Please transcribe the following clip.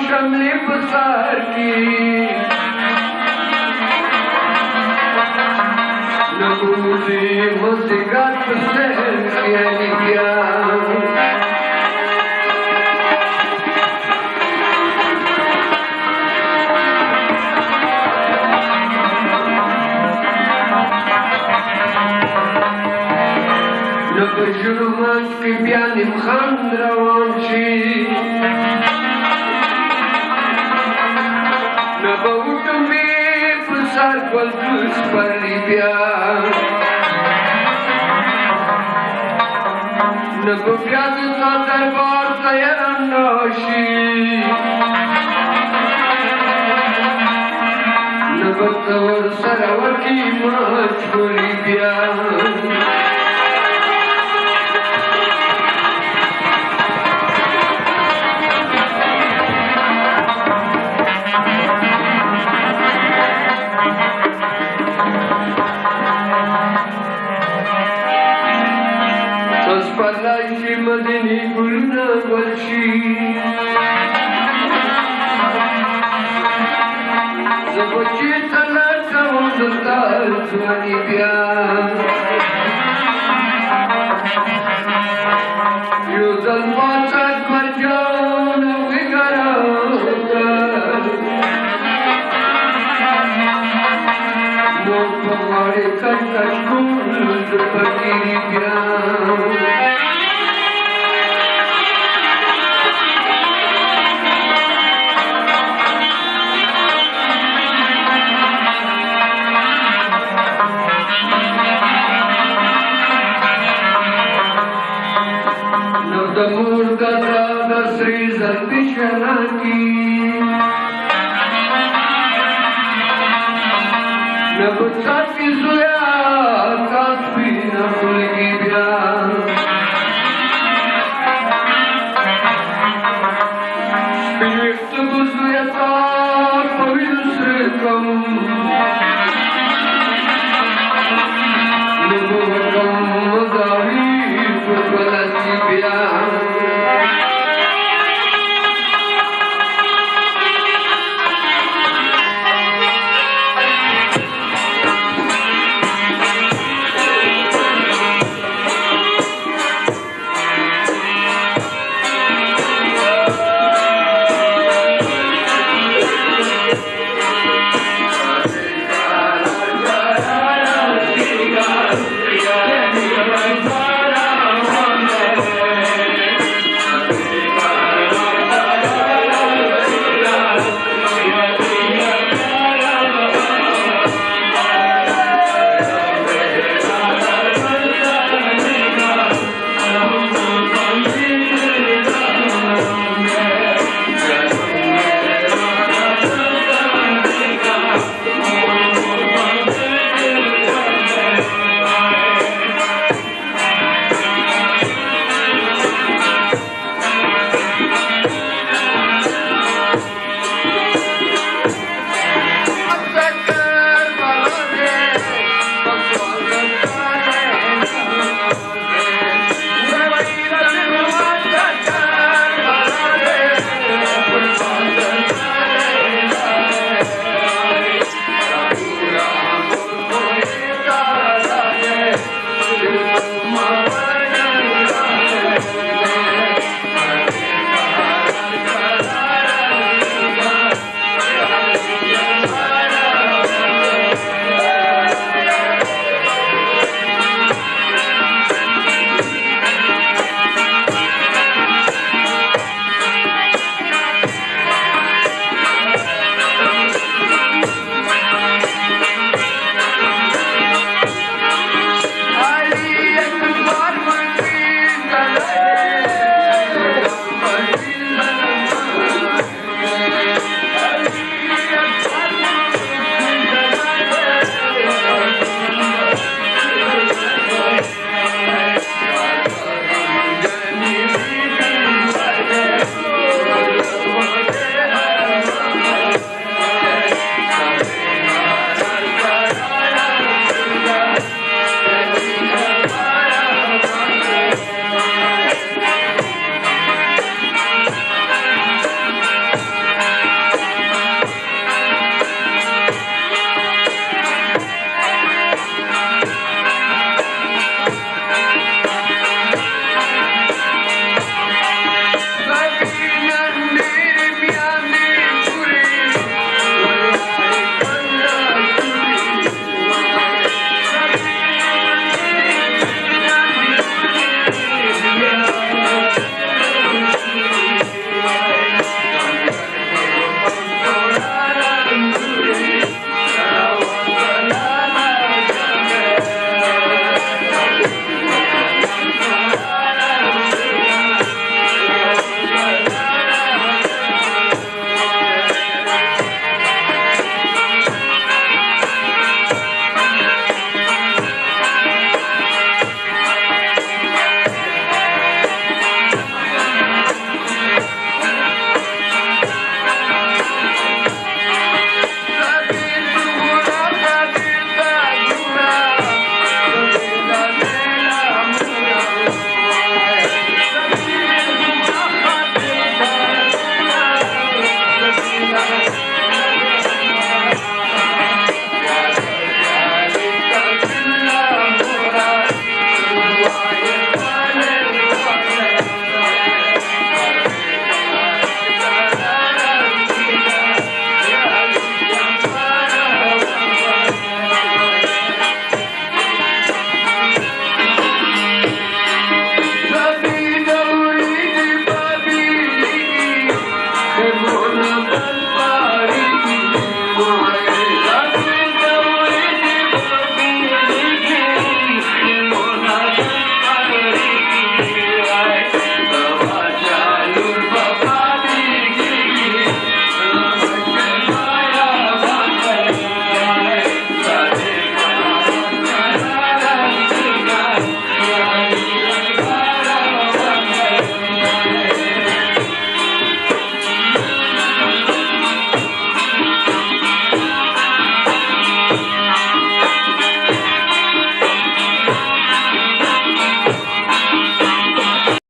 شملې په سر کې نه بوځي مازدیګر په سر کې بیا نه په ژوند منځ کې بیا نیم خند روان شي نه به وټومې په سر ګلدوز پرلي بیا نه به بیا د تا دربار ته یرم راشي نه به ته ورسره وکړې مجبوري بیا پرلای مدني ګلونه ګل شي زه به چېرته لټوم د تا ځواني بیا یو ځل پاڅه اکبرجانه وګرځه مور په غاړې کټ کټ ګل د فقیري بیا د مور ګټه د سرې زلفې شرنګي نه به څاڅکي زویه کاسپي نه خولګي بیا سپین ویښته به زویه تا په وینو سره کړم